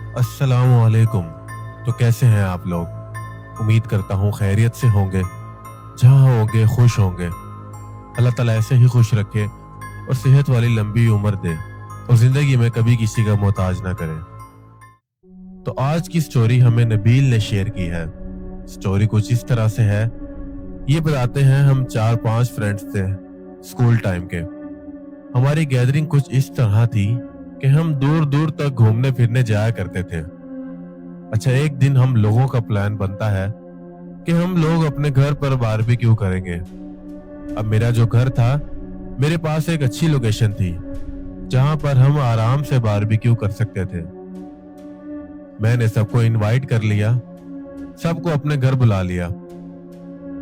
अस्सलाम वालेकुम। तो कैसे हैं आप लोग? उम्मीद करता हूँ खैरियत से होंगे। जहाँ होंगे खुश होंगे। अल्लाह ताला ऐसे ही खुश रखे और सेहत वाली लंबी उम्र दे और जिंदगी में कभी किसी का मोहताज ना करे। तो आज की स्टोरी हमें नबील ने शेयर की है। स्टोरी कुछ इस तरह से है। ये बताते हैं हम 4-5 फ्रेंड्स थे स्कूल टाइम के। हमारी गैदरिंग कुछ इस तरह थी कि हम दूर दूर तक घूमने फिरने जाया करते थे। अच्छा, एक दिन हम लोगों का प्लान बनता है कि हम लोग अपने घर पर बारबेक्यू करेंगे। अब मेरा जो घर था, मेरे पास एक अच्छी लोकेशन थी जहां पर हम आराम से बारबेक्यू कर सकते थे। मैंने सबको इनवाइट कर लिया, सबको अपने घर बुला लिया।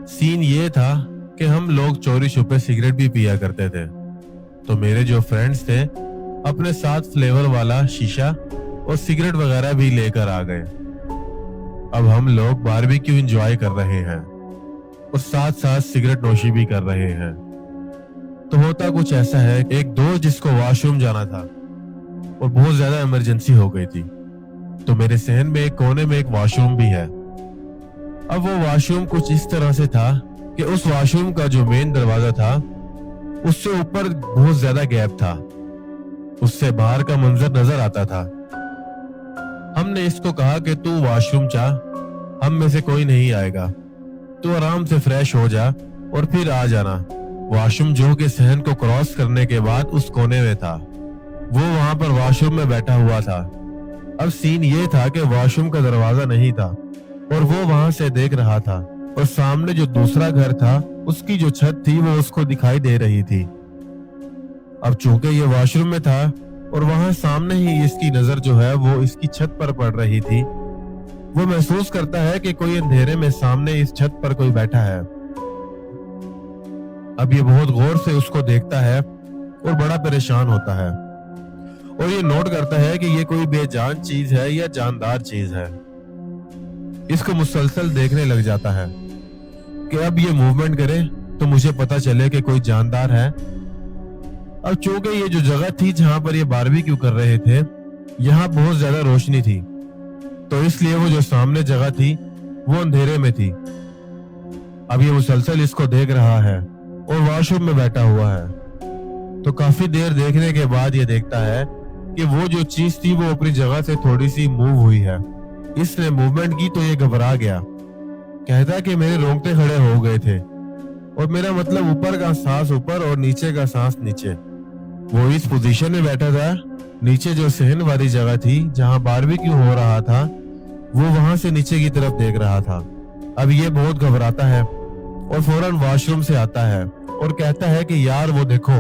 सीन ये था कि हम लोग चोरी छुपे सिगरेट भी पिया करते थे। तो मेरे जो फ्रेंड्स थे अपने साथ फ्लेवर वाला शीशा और सिगरेट वगैरह भी लेकर आ गए। अब हम लोग बारबेक्यू एंजॉय कर रहे हैं और साथ साथ सिगरेट नोशी भी कर रहे हैं। तो होता कुछ ऐसा है, एक दोस्त जिसको वॉशरूम जाना था और बहुत ज्यादा इमरजेंसी हो गई थी। तो मेरे सहन में एक कोने में एक वॉशरूम भी है। अब वो वॉशरूम कुछ इस तरह से था कि उस वॉशरूम का जो मेन दरवाजा था उससे ऊपर बहुत ज्यादा गैप था। उससे बाहर का मंजर नजर आता था। हमने इसको कहा कि तू वॉशरूम जा, हम में से कोई नहीं आएगा, तू आराम से फ्रेश हो जा और फिर आ जाना। वॉशरूम जो के सहन को क्रॉस करने के बाद उस कोने में था। वो वहां पर वॉशरूम में बैठा हुआ था। अब सीन ये था कि वॉशरूम का दरवाजा नहीं था और वो वहां से देख रहा था और सामने जो दूसरा घर था उसकी जो छत थी वो उसको दिखाई दे रही थी। अब चूंकि ये वॉशरूम में था और वहां सामने ही इसकी नजर जो है वो इसकी छत पर पड़ रही थी, वो महसूस करता है कि कोई अंधेरे में सामने इस छत पर कोई बैठा है। अब ये बहुत गौर से उसको देखता है और बड़ा परेशान होता है और ये नोट करता है कि ये कोई बेजान चीज है या जानदार चीज है। इसको मुसलसल देखने लग जाता है कि अब ये मूवमेंट करे तो मुझे पता चले कि कोई जानदार है। अब चूंकि ये जो जगह थी जहां पर ये बारबेक्यू कर रहे थे, यहाँ बहुत ज्यादा रोशनी थी, तो इसलिए वो जो सामने जगह थी वो अंधेरे में थी। अब ये मुसलसल इसको देख रहा है और वॉशरूम में बैठा हुआ है। तो काफी देर देखने के बाद ये देखता है कि वो जो चीज थी वो अपनी जगह से थोड़ी सी मूव हुई है। इसने मूवमेंट की तो ये घबरा गया, कहता कि मेरे रोंगटे खड़े हो गए थे और मेरा मतलब ऊपर का सांस ऊपर और नीचे का सांस नीचे। वो इस पोजीशन में बैठा था, नीचे जो सहन वाली जगह थी जहां बारबेक्यू हो रहा था वो वहां से नीचे की तरफ देख रहा था। अब ये बहुत घबराता है और फौरन वॉशरूम से आता है और कहता है कि यार वो देखो,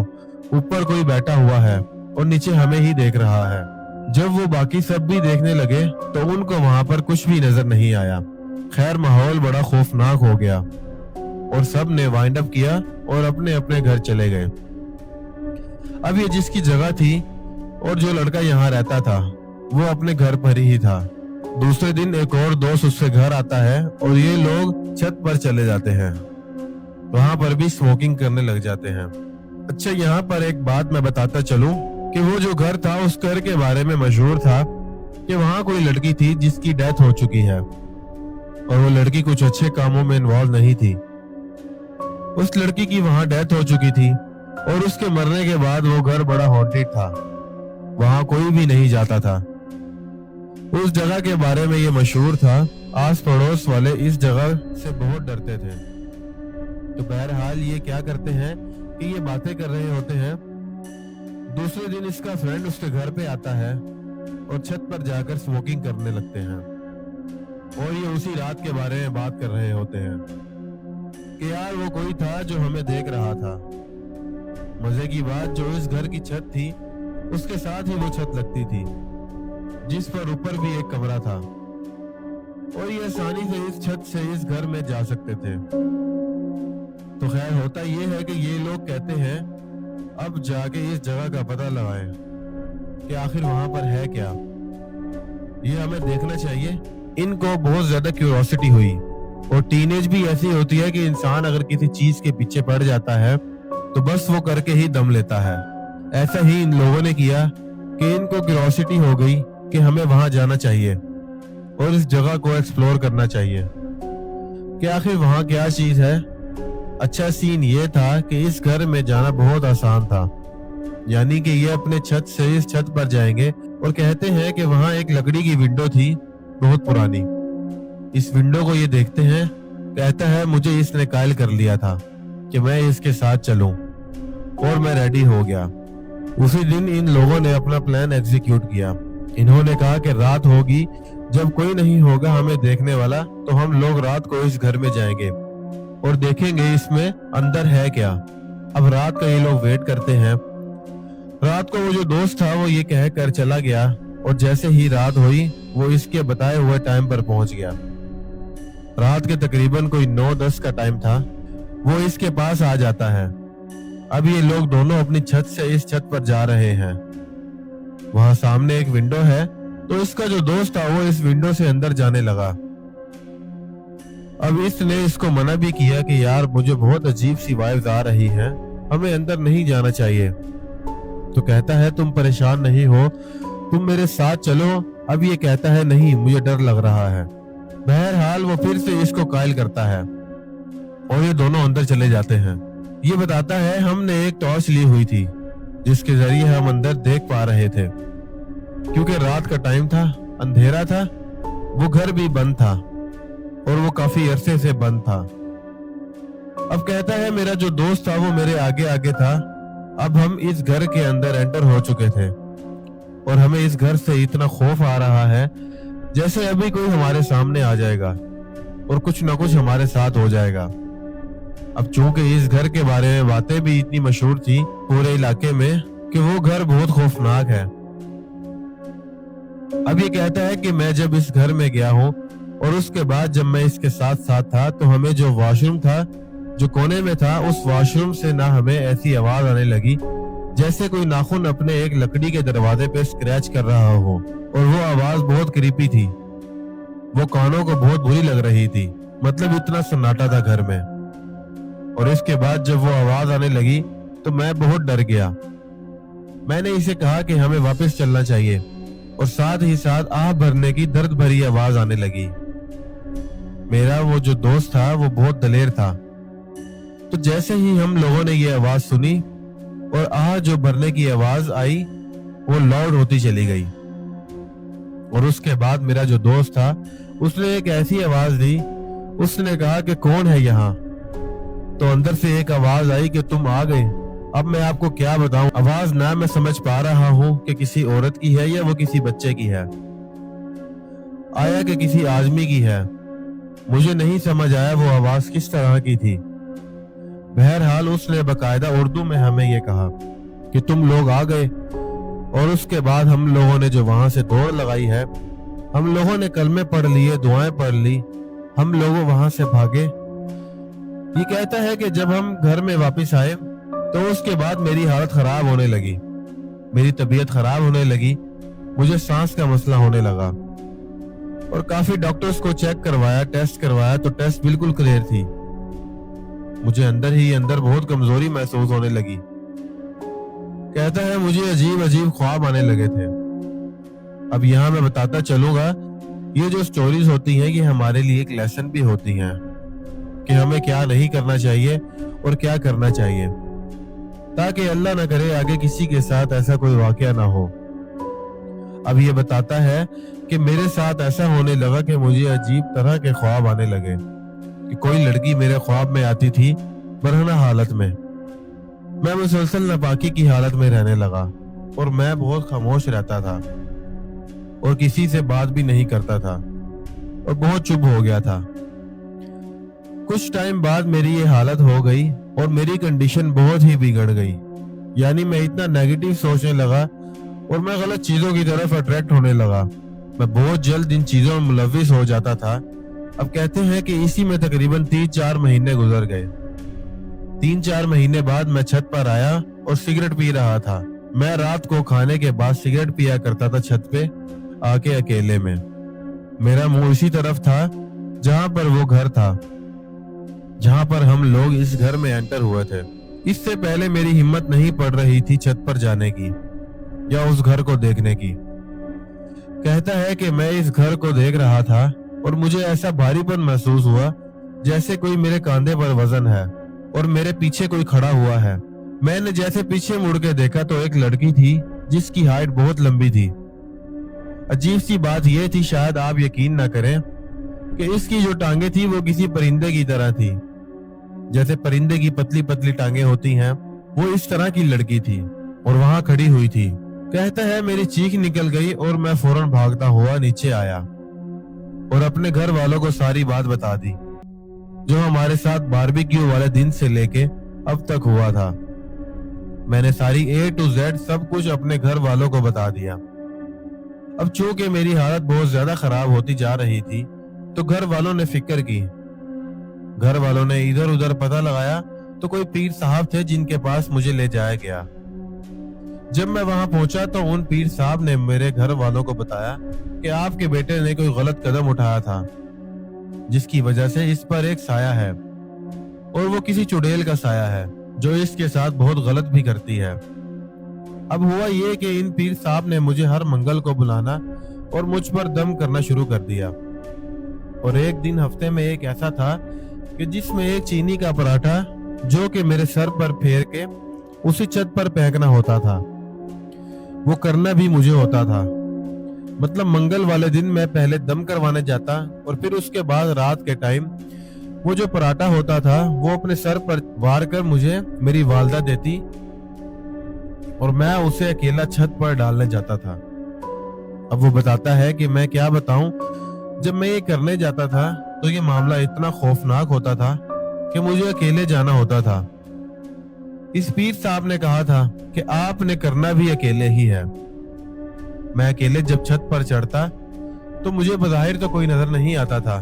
ऊपर कोई बैठा हुआ है और नीचे हमें ही देख रहा है। जब वो बाकी सब भी देखने लगे तो उनको वहां पर कुछ भी नजर नहीं आया। खैर, माहौल बड़ा खौफनाक हो गया और सब ने वाइंड अप किया और अपने अपने घर चले गए। अब ये जिसकी जगह थी और जो लड़का यहाँ रहता था वो अपने घर पर ही था। दूसरे दिन एक और दोस्त उससे घर आता है और ये लोग छत पर चले जाते हैं। वहां पर भी स्मोकिंग करने लग जाते हैं। अच्छा, यहाँ पर एक बात मैं बताता चलूं कि वो जो घर था उस घर के बारे में मशहूर था कि वहां कोई लड़की थी जिसकी डेथ हो चुकी है और वो लड़की कुछ अच्छे कामों में इन्वॉल्व नहीं थी। उस लड़की की वहां डेथ हो चुकी थी और उसके मरने के बाद वो घर बड़ा हॉन्टेड था, वहां कोई भी नहीं जाता था। उस जगह के बारे में ये मशहूर था, आस पड़ोस वाले इस जगह से बहुत डरते थे। तो बहरहाल ये क्या करते हैं कि ये बातें कर रहे होते हैं। दूसरे दिन इसका फ्रेंड उसके घर पे आता है और छत पर जाकर स्मोकिंग करने लगते हैं और ये उसी रात के बारे में बात कर रहे होते हैं कि यार वो कोई था जो हमें देख रहा था। मजे की बात, जो इस घर की छत थी उसके साथ ही वो छत लगती थी जिस पर ऊपर भी एक कमरा था और ये आसानी से इस छत से इस घर में जा सकते थे। तो खैर, होता ये है कि ये लोग कहते हैं अब जाके इस जगह का पता लगाएं कि आखिर वहां पर है क्या, ये हमें देखना चाहिए। इनको बहुत ज्यादा क्यूरियोसिटी हुई और टीनेज भी ऐसी होती है कि इंसान अगर किसी चीज के पीछे पड़ जाता है तो बस वो करके ही दम लेता है। ऐसा ही इन लोगों ने किया कि इनको क्यूरियोसिटी हो गई कि हमें वहां जाना चाहिए और इस जगह को एक्सप्लोर करना चाहिए कि आखिर वहां क्या चीज है। अच्छा सीन ये था कि इस घर में जाना बहुत आसान था, यानी कि ये अपने छत से इस छत पर जाएंगे और कहते हैं कि वहां एक लकड़ी की विंडो थी बहुत पुरानी। इस विंडो को ये देखते हैं, कहता है मुझे इसने कायल कर लिया था कि मैं इसके साथ चलूं और मैं रेडी हो गया। उसी दिन इन लोगों ने अपना प्लान एग्जीक्यूट किया। इन्होंने कहा कि रात होगी, जब कोई नहीं होगा हमें देखने वाला, तो हम लोग रात को इस घर में जाएंगे और देखेंगे इसमें अंदर है क्या। अब रात का ये लोग वेट करते हैं। रात को वो जो दोस्त था वो ये कह कर चला गया और जैसे ही रात हुई वो इसके बताए हुए टाइम पर पहुंच गया। रात के तकरीबन कोई 9-10 का टाइम था। वो इसके पास आ जाता है। अब ये लोग दोनों अपनी छत से इस छत पर जा रहे हैं। वहां सामने एक विंडो है, तो इसका जो दोस्त था वो इस विंडो से अंदर जाने लगा। अब इसने इसको मना भी किया कि यार मुझे बहुत अजीब सी वाइब्स आ रही हैं, हमें अंदर नहीं जाना चाहिए। तो कहता है तुम परेशान नहीं हो, तुम मेरे साथ चलो। अब ये कहता है नहीं, मुझे डर लग रहा है। बहरहाल वो फिर से इसको कायल करता है और ये दोनों अंदर चले जाते हैं। ये बताता है हमने एक टॉर्च ली हुई थी जिसके जरिए हम अंदर देख पा रहे थे। क्योंकि रात का टाइम था, अंधेरा था, वो घर भी बंद था और वो काफी अरसे से बंद था। अब कहता है मेरा जो दोस्त था वो मेरे आगे आगे था। अब हम इस घर के अंदर एंटर हो चुके थे और हमें इस घर से इतना खौफ आ रहा है जैसे अभी कोई हमारे सामने आ जाएगा और कुछ ना कुछ हमारे साथ हो जाएगा। अब चूंकि इस घर के बारे में बातें भी इतनी मशहूर थी पूरे इलाके में कि वो घर बहुत खौफनाक है। अब ये कहता है कि मैं जब इस घर में गया हूँ और उसके बाद जब मैं इसके साथ साथ था तो हमें जो वॉशरूम था जो कोने में था, उस वॉशरूम से ना हमें ऐसी आवाज आने लगी जैसे कोई नाखून अपने एक लकड़ी के दरवाजे पे स्क्रैच कर रहा हो, और वो आवाज बहुत क्रीपी थी। वो कानों को बहुत बुरी लग रही थी, मतलब इतना सन्नाटा था घर में। और इसके बाद जब वो आवाज आने लगी तो मैं बहुत डर गया। मैंने इसे कहा कि हमें वापस चलना चाहिए और साथ ही साथ आह भरने की दर्द भरी आवाज आने लगी। मेरा वो जो दोस्त था वो बहुत दलेर था, तो जैसे ही हम लोगों ने ये आवाज सुनी और आह जो भरने की आवाज आई वो लाउड होती चली गई। और उसके बाद मेरा जो दोस्त था उसने एक ऐसी आवाज दी, उसने कहा कि कौन है यहाँ। तो अंदर से एक आवाज आई कि तुम आ गए। अब मैं आपको क्या बताऊं, आवाज ना मैं समझ पा रहा हूं कि किसी औरत की है या वो किसी बच्चे की है, आया कि किसी आदमी की है। मुझे नहीं समझ आया वो आवाज किस तरह की थी। बहरहाल उसने बकायदा उर्दू में हमें ये कहा कि तुम लोग आ गए। और उसके बाद हम लोगों ने जो वहां से दौड़ लगाई है, हम लोगों ने कलमे पढ़ लिए, दुआएं पढ़ ली, हम लोग वहां से भागे। ये कहता है कि जब हम घर में वापस आए तो उसके बाद मेरी हालत खराब होने लगी, मेरी तबीयत खराब होने लगी, मुझे सांस का मसला होने लगा और काफी डॉक्टर्स को चेक करवाया, टेस्ट करवाया तो टेस्ट बिल्कुल क्लियर थी। मुझे अंदर ही अंदर बहुत कमजोरी महसूस होने लगी। कहता है मुझे अजीब अजीब ख्वाब आने लगे थे। अब यहाँ मैं बताता चलूंगा, ये जो स्टोरीज होती हैं ये हमारे लिए एक लेसन भी होती हैं कि हमें क्या नहीं करना चाहिए और क्या करना चाहिए, ताकि अल्लाह ना करे आगे किसी के साथ ऐसा कोई वाकया ना हो। अब ये बताता है कि मेरे साथ ऐसा होने लगा कि मुझे अजीब तरह के ख्वाब आने लगे कि कोई लड़की मेरे ख्वाब में आती थी बरहना हालत में। मैं मुसलसल नापाकी की हालत में रहने लगा और मैं बहुत खामोश रहता था और किसी से बात भी नहीं करता था और बहुत चुप हो गया था। कुछ टाइम बाद मेरी ये हालत हो गई और मेरी कंडीशन बहुत ही बिगड़ गई, यानी मैं इतना नेगेटिव सोचने लगा और मैं गलत चीजों की तरफ अट्रैक्ट होने लगा। मैं बहुत जल्द इन चीजों में मुलविस हो जाता था। अब कहते हैं कि इसी में तकरीबन 3-4 महीने गुजर गए। 3-4 महीने बाद मैं छत पर आया और सिगरेट पी रहा था। मैं रात को खाने के बाद सिगरेट पिया करता था छत पे आके अकेले में। मेरा मुंह इसी तरफ था जहां पर वो घर था, जहां पर हम लोग इस घर में एंटर हुए थे। इससे पहले मेरी हिम्मत नहीं पड़ रही थी छत पर जाने की या उस घर को देखने की। कहता है कि मैं इस घर को देख रहा था और मुझे ऐसा भारीपन महसूस हुआ जैसे कोई मेरे कंधे पर वजन है और मेरे पीछे कोई खड़ा हुआ है। मैंने जैसे पीछे मुड़ के देखा तो एक लड़की थी जिसकी हाइट बहुत लंबी थी। अजीब सी बात यह थी, शायद आप यकीन ना करें, कि इसकी जो टांगे थी वो किसी परिंदे की तरह थी। जैसे परिंदे की पतली पतली टांगे होती हैं, वो इस तरह की लड़की थी और वहां खड़ी हुई थी। कहता है मेरी चीख निकल गई और मैं फौरन भागता हुआ नीचे आया और अपने घर वालों को सारी बात बता दी, जो हमारे साथ बारबेक्यू वाले दिन से लेके अब तक हुआ था। मैंने सारी A to Z सब कुछ अपने घर वालों को बता दिया। अब चूंकि मेरी हालत बहुत ज्यादा खराब होती जा रही थी तो घर वालों ने फिक्र की। घर वालों ने इधर उधर पता लगाया तो कोई पीर साहब थे जिनके पास मुझे ले जाया गया। जब मैं वहां पहुंचा तो उन पीर साहब ने मेरे घर वालों को बताया कि आपके बेटे ने कोई गलत कदम उठाया था, जिसकी वजह से इस पर एक साया है और वो किसी चुड़ैल का साया है जो इसके साथ बहुत गलत भी करती है। अब हुआ ये कि इन पीर साहब ने मुझे हर मंगल को बुलाना और मुझ पर दम करना शुरू कर दिया। और एक दिन हफ्ते में एक ऐसा था कि जिसमें एक चीनी का पराठा जो कि मेरे सर पर फेर के उसी छत पर फेंकना होता था, वो करना भी मुझे होता था। मतलब मंगल वाले दिन मैं पहले दम करवाने जाता और फिर उसके बाद रात के टाइम वो जो पराठा होता था वो अपने सर पर वार कर मुझे मेरी वालदा देती और मैं उसे अकेला छत पर डालने जाता था। अब वो बताता है कि मैं क्या बताऊं, जब मैं ये करने जाता था तो ये मामला इतना खौफनाक होता था कि मुझे अकेले जाना होता था। इस पीर साहब ने कहा था कि आपने करना भी अकेले ही है। मैं अकेले जब छत पर चढ़ता तो मुझे बज़ाहिर तो कोई नजर नहीं आता था,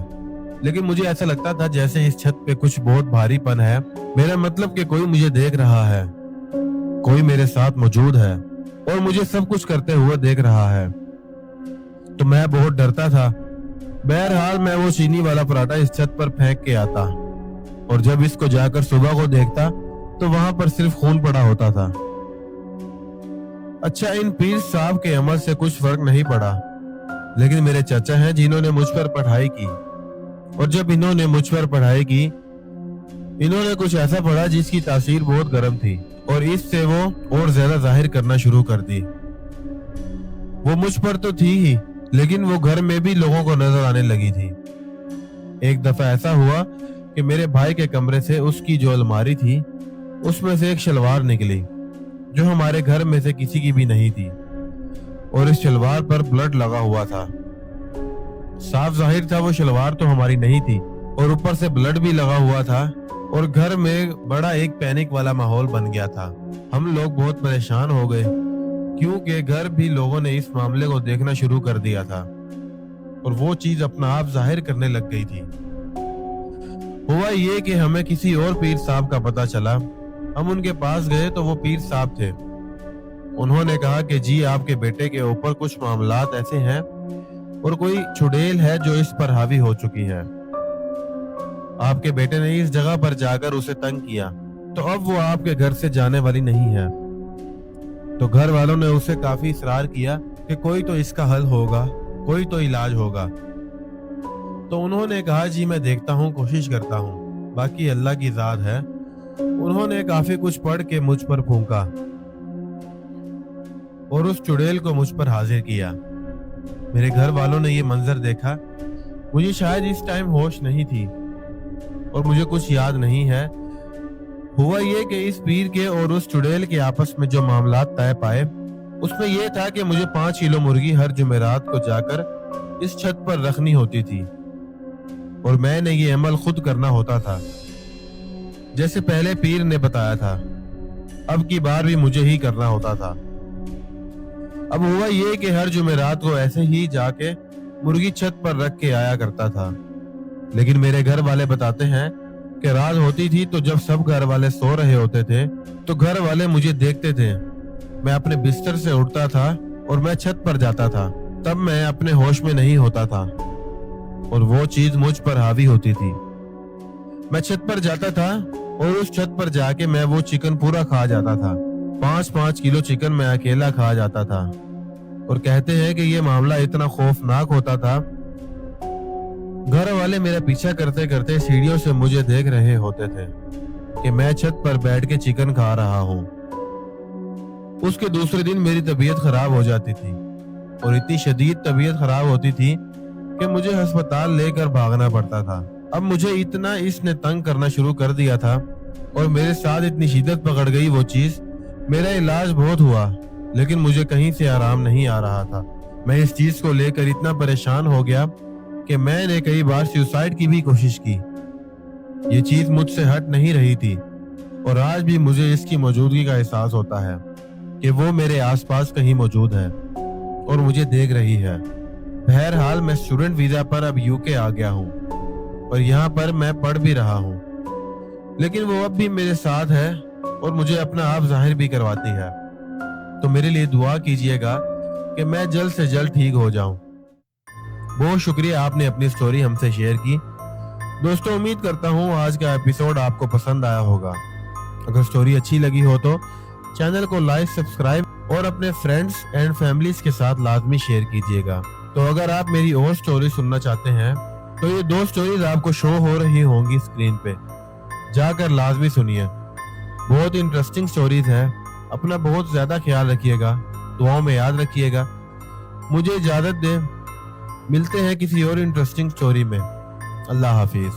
लेकिन मुझे ऐसा लगता था जैसे इस छत पे कुछ बहुत भारीपन है। मेरा मतलब कि कोई मुझे देख रहा है, कोई मेरे साथ मौजूद है और मुझे सब कुछ करते हुए देख रहा है। तो मैं बहुत डरता था। बहरहाल मैं वो चीनी वाला पराठा इस छत पर फेंक के आता और जब इसको जाकर सुबह को देखता तो वहां पर सिर्फ खून पड़ा होता था। अच्छा, इन पीर साहब के अमल से कुछ फर्क नहीं पड़ा, लेकिन मेरे चाचा हैं जिन्होंने मुझ पर पढ़ाई की, और जब इन्होंने मुझ पर पढ़ाई की, इन्होंने कुछ ऐसा पढ़ा जिसकी तासीर बहुत गर्म थी और इससे वो और ज्यादा जाहिर करना शुरू कर दी। वो मुझ पर तो थी ही, लेकिन वो घर में भी लोगों को नजर आने लगी थी। एक दफा ऐसा हुआ कि मेरे भाई के कमरे से उसकी जो अलमारी थी उसमें से एक शलवार निकली जो हमारे घर में से किसी की भी नहीं थी और इस शलवार पर ब्लड लगा हुआ था। साफ जाहिर था वो शलवार तो हमारी नहीं थी और ऊपर से ब्लड भी लगा हुआ था और घर में बड़ा एक पैनिक वाला माहौल बन गया था। हम लोग बहुत परेशान हो गए क्योंकि घर भी लोगों ने इस मामले को देखना शुरू कर दिया था और वो चीज अपना आप जाहिर करने लग गई थी। हुआ ये कि हमें किसी और पीर साहब का पता चला। हम उनके पास गए तो वो पीर साहब थे। उन्होंने कहा कि जी आपके बेटे के ऊपर कुछ मामलात ऐसे हैं और कोई चुड़ैल है जो इस पर हावी हो चुकी है। आपके बेटे ने इस जगह पर जाकर उसे तंग किया तो अब वो आपके घर से जाने वाली नहीं है। तो घर वालों ने उसे काफी इसरार किया कि कोई तो इसका हल होगा, कोई तो इलाज होगा। तो उन्होंने कहा जी मैं देखता हूँ, कोशिश करता हूँ, बाकी अल्लाह की जात है। उन्होंने काफी कुछ पढ़ के मुझ पर फूंका और उस चुड़ैल को मुझ पर हाजिर किया। मेरे घर वालों ने ये मंजर देखा। मुझे शायद इस टाइम होश नहीं थी और मुझे कुछ याद नहीं है। हुआ ये कि इस पीर के और उस चुड़ैल के आपस में जो मामलात तय पाए उसमें यह था कि मुझे 5 किलो मुर्गी हर जुमेरात को जाकर इस छत पर रखनी होती थी और मैंने ये अमल खुद करना होता था जैसे पहले पीर ने बताया था। अब की बार भी मुझे ही करना होता था। अब हुआ ये कि हर जुमेरात को ऐसे ही जाके मुर्गी छत पर रख के आया करता था, लेकिन मेरे घर वाले बताते हैं कि रात होती थी तो जब सब घर वाले सो रहे होते थे तो घर वाले मुझे देखते थे। मैं अपने बिस्तर से उठता था और मैं छत पर जाता था। तब मैं अपने होश में नहीं होता था और वो चीज मुझ पर हावी होती थी। मैं छत पर जाता था और उस छत पर जाके मैं वो चिकन पूरा खा जाता था। 5-5 किलो चिकन मैं अकेला खा जाता था और कहते हैं कि ये मामला इतना खौफनाक होता था, घर वाले मेरा पीछा करते करते सीढ़ियों से मुझे देख रहे होते थे कि मैं छत पर बैठ के चिकन खा रहा हूँ। उसके दूसरे दिन मेरी तबीयत खराब हो जाती थी और इतनी शदीद तबीयत खराब होती थी कि मुझे अस्पताल लेकर भागना पड़ता था। अब मुझे इतना इसने तंग करना शुरू कर दिया था और मेरे साथ इतनी शिद्दत पकड़ गई वो चीज, मेरा इलाज बहुत हुआ लेकिन मुझे कहीं से आराम नहीं आ रहा था। मैं इस चीज को लेकर इतना परेशान हो गया कि मैंने कई बार सुसाइड की भी कोशिश की। ये चीज मुझसे हट नहीं रही थी और आज भी मुझे इसकी मौजूदगी का एहसास होता है कि वो मेरे आसपास कहीं मौजूद है और मुझे देख रही है। बहरहाल मैं स्टूडेंट वीजा पर अब यूके आ गया हूँ और यहाँ पर मैं पढ़ भी रहा हूँ, लेकिन वो अब भी मेरे साथ है और मुझे अपना आप जाहिर भी करवाती है। तो मेरे लिए दुआ कीजिएगा कि मैं जल्द से जल्द ठीक हो जाऊं। बहुत शुक्रिया आपने अपनी स्टोरी हमसे शेयर की। दोस्तों, उम्मीद करता हूँ आज का एपिसोड आपको पसंद आया होगा। अगर स्टोरी अच्छी लगी हो तो चैनल को लाइक, सब्सक्राइब और अपने फ्रेंड्स एंड फैमिलीज के साथ लाजमी शेयर कीजिएगा। तो अगर आप मेरी और स्टोरी सुनना चाहते हैं तो ये 2 स्टोरीज आपको शो हो रही होंगी स्क्रीन पे, जाकर लाजमी सुनिए। बहुत इंटरेस्टिंग स्टोरीज हैं। अपना बहुत ज्यादा ख्याल रखिएगा, दुआओं में याद रखिएगा। मुझे इजाजत दे, मिलते हैं किसी और इंटरेस्टिंग स्टोरी में। अल्लाह हाफिज।